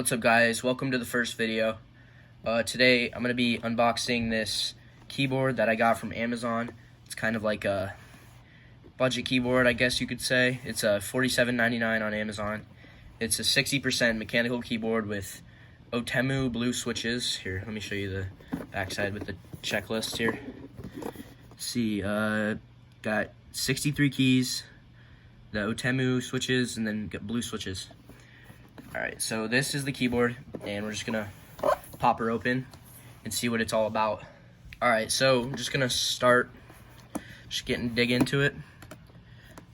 What's up, guys? Welcome to the first video. Today I'm going to be unboxing this keyboard that I got from Amazon. It's kind of like a budget keyboard, I guess you could say. It's a $47.99 on Amazon. It's a 60% mechanical keyboard with Otemu blue switches. Here, let me show you the backside with the checklist here. Let's see, got 63 keys, the Otemu switches, and then got blue switches. Alright, so this is the keyboard, and we're just gonna pop her open and see what it's all about. Alright, so I'm just gonna start dig into it.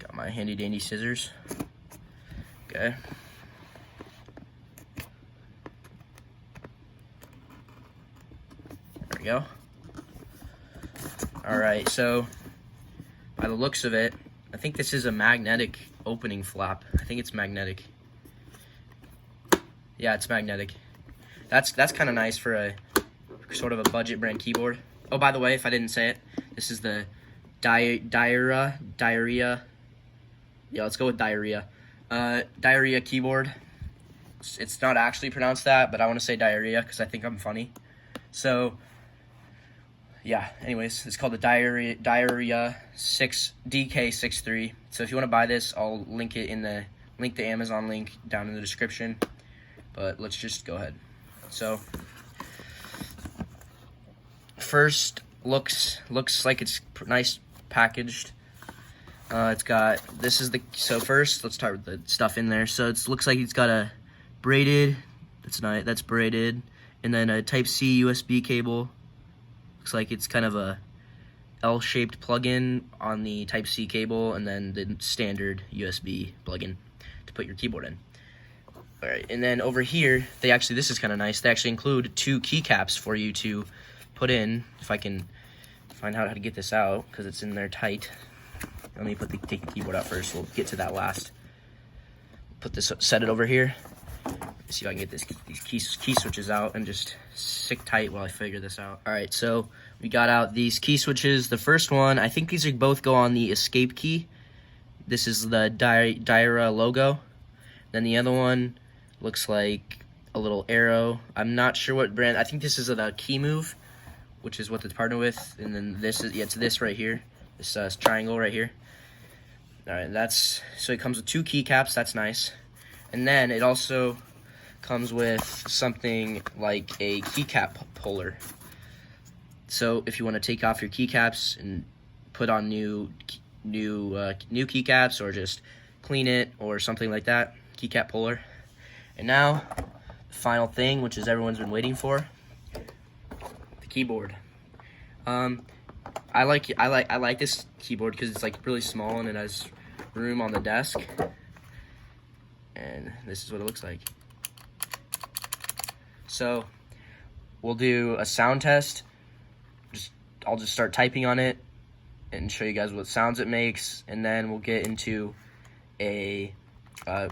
Got my handy dandy scissors. Okay. There we go. Alright, so by the looks of it, I think this is a magnetic opening flap. I think it's magnetic. Yeah, it's magnetic. That's kind of nice for a sort of a budget brand keyboard. Oh, by the way, if I didn't say it, this is the DIERYA. Yeah, let's go with DIERYA. DIERYA keyboard. It's not actually pronounced that, but I want to say DIERYA because I think I'm funny. So, yeah. Anyways, it's called the DIERYA DK63. So if you want to buy this, I'll link the Amazon link down in the description. But let's just go ahead. So first, looks like it's nice packaged. It's got so first let's start with the stuff in there. So it looks like it's got a braided, that's braided, and then a Type-C USB cable. Looks like it's kind of a L-shaped plug-in on the Type-C cable, and then the standard USB plug-in to put your keyboard in. Alright, and then over here, this is kind of nice. They actually include 2 keycaps for you to put in. If I can find out how to get this out, because it's in there tight. Let me take the keyboard out first. We'll get to that last. Set it over here. Let's see if I can get these key switches out and just stick tight while I figure this out. Alright, so we got out these key switches. The first one, I think these both go on the escape key. This is the DIERYA logo. Then the other one looks like a little arrow. I'm not sure what brand. I think this is the Key Move, which is what it's partnered with. And then it's this right here, this triangle right here. All right, so it comes with 2 keycaps. That's nice. And then it also comes with something like a keycap puller. So if you want to take off your keycaps and put on new keycaps, or just clean it or something like that, keycap puller. And now the final thing, which is everyone's been waiting for, the keyboard. I like this keyboard because it's like really small and it has room on the desk. And this is what it looks like. So we'll do a sound test. I'll just start typing on it and show you guys what sounds it makes, and then we'll get into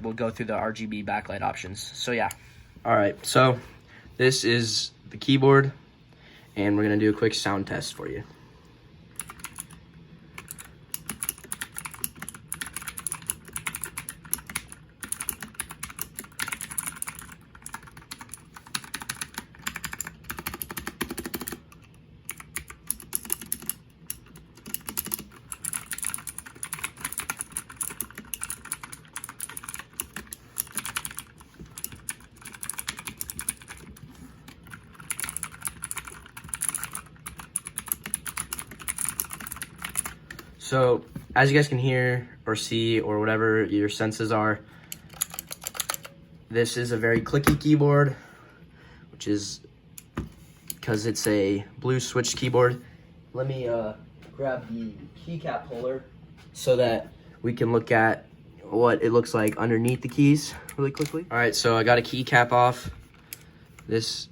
we'll go through the RGB backlight options. So yeah. Alright, so this is the keyboard, and we're going to do a quick sound test for you. So, as you guys can hear or see or whatever your senses are, this is a very clicky keyboard, which is because it's a blue switched keyboard. Let me grab the keycap puller so that we can look at what it looks like underneath the keys really quickly. All right, so I got a keycap off. It is,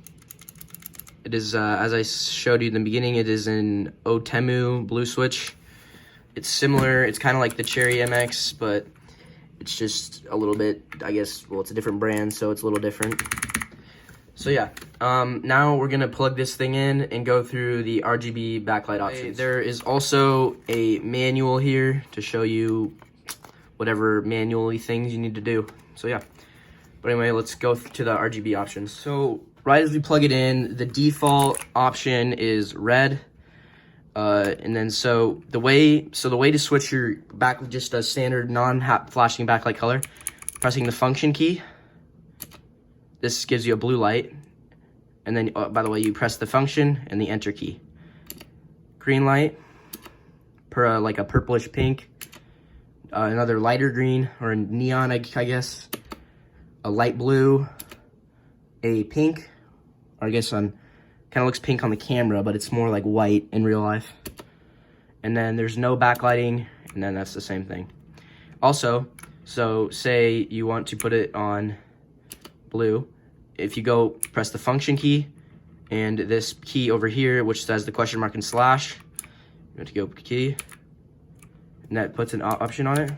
as I showed you in the beginning, it is an Otemu blue switch. It's similar, it's kind of like the Cherry MX, but it's just a little bit, I guess, well, it's a different brand, so it's a little different. So yeah, now we're gonna plug this thing in and go through the RGB backlight options. There is also a manual here to show you whatever manually things you need to do. So yeah, But anyway, let's go to the RGB options. So right as we plug it in, the default option is red. And then the way to switch your back, just a standard non-flashing backlight color, pressing the function key. This gives you a blue light. And then, by the way, you press the function and the enter key. Green light, like a purplish pink. Another lighter green, or a neon, I guess. A light blue. A pink, or I guess kind of looks pink on the camera, but it's more like white in real life. And then there's no backlighting, and then that's the same thing. Also, so say you want to put it on blue. If you go press the function key and this key over here, which says the question mark and slash, you have to go key, and that puts an option on it.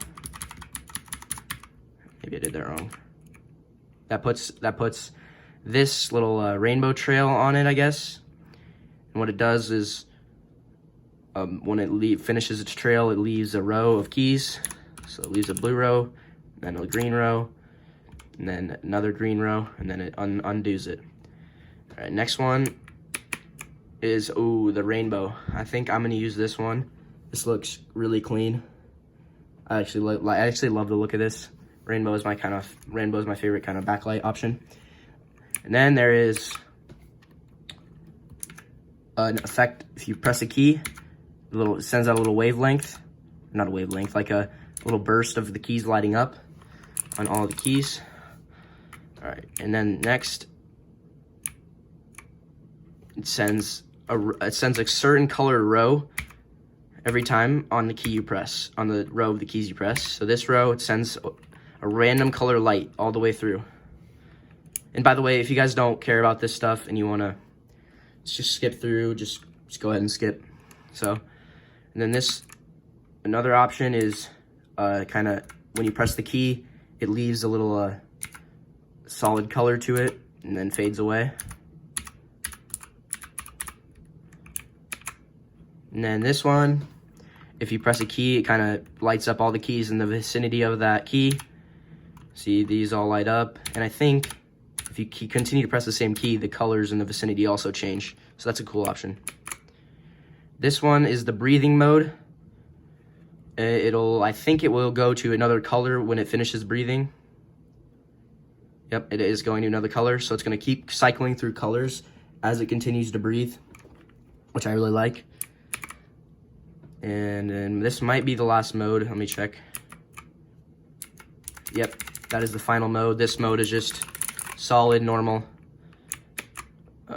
Maybe I did that wrong. That puts this little rainbow trail on it, I guess. And what it does is, when it finishes its trail, it leaves a row of keys. So it leaves a blue row, then a green row, and then another green row, and then it undoes it. All right, next one is, the rainbow. I think I'm gonna use this one. This looks really clean. I actually love the look of this. Rainbow is my favorite kind of backlight option. And then there is an effect. If you press a key, it sends out a little wavelength, not a wavelength, like a little burst of the keys lighting up on all the keys. All right, and then next, it sends a certain colored row every time on the key you press, on the row of the keys you press. So this row, it sends a random color light all the way through. And by the way, if you guys don't care about this stuff and you want to just skip through, just go ahead and skip. So, and then another option is kind of when you press the key, it leaves a little solid color to it and then fades away. And then this one, if you press a key, it kind of lights up all the keys in the vicinity of that key. See, these all light up. And I think if you continue to press the same key, the colors in the vicinity also change. So that's a cool option. This one is the breathing mode. I think it will go to another color when it finishes breathing. Yep, it is going to another color. So it's going to keep cycling through colors as it continues to breathe, which I really like. And then this might be the last mode. Let me check. Yep, that is the final mode. This mode is just solid, normal.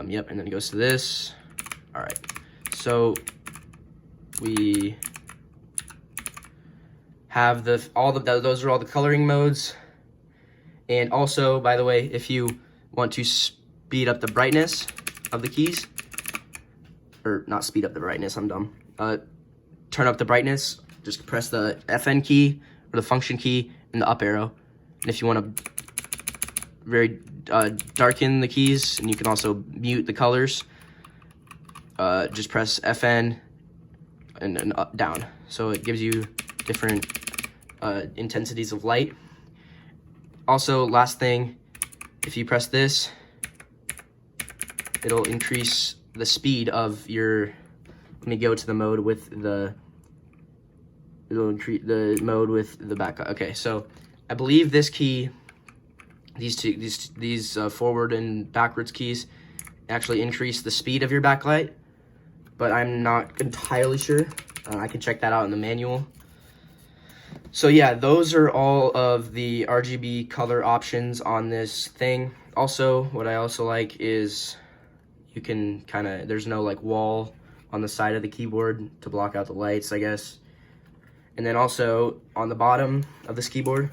Yep, and then it goes to this. All right, so we have those are all the coloring modes. And also, by the way, if you want to speed up the brightness of the keys, or not speed up the brightness, I'm dumb. Turn up the brightness, just press the FN key or the function key and the up arrow. And if you want to very darken the keys, and you can also mute the colors, just press FN and up, down. So it gives you different intensities of light. Also, last thing, if you press this, it'll increase the speed of your, let me go to the mode with it'll increase the mode with the back. Okay, so I believe this key, these forward and backwards keys actually increase the speed of your backlight, but I'm not entirely sure. I can check that out in the manual. So yeah, those are all of the RGB color options on this thing. Also, what I also like is you can there's no like wall on the side of the keyboard to block out the lights, I guess. And then also on the bottom of this keyboard,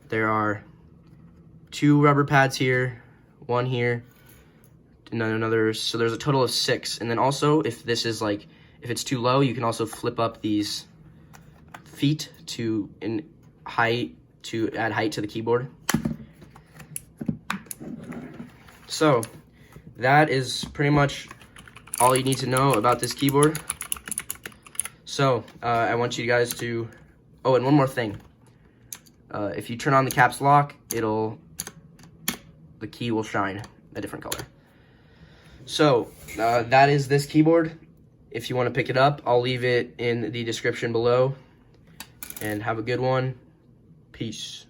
there are 2 rubber pads here, 1 here, and then another. So there's a total of 6. And then also, if it's too low, you can also flip up these feet to add height to the keyboard. So that is pretty much all you need to know about this keyboard. So I want you guys to, and one more thing. If you turn on the caps lock, it'll the key will shine a different color. So that is this keyboard. If you want to pick it up, I'll leave it in the description below. And have a good one. Peace.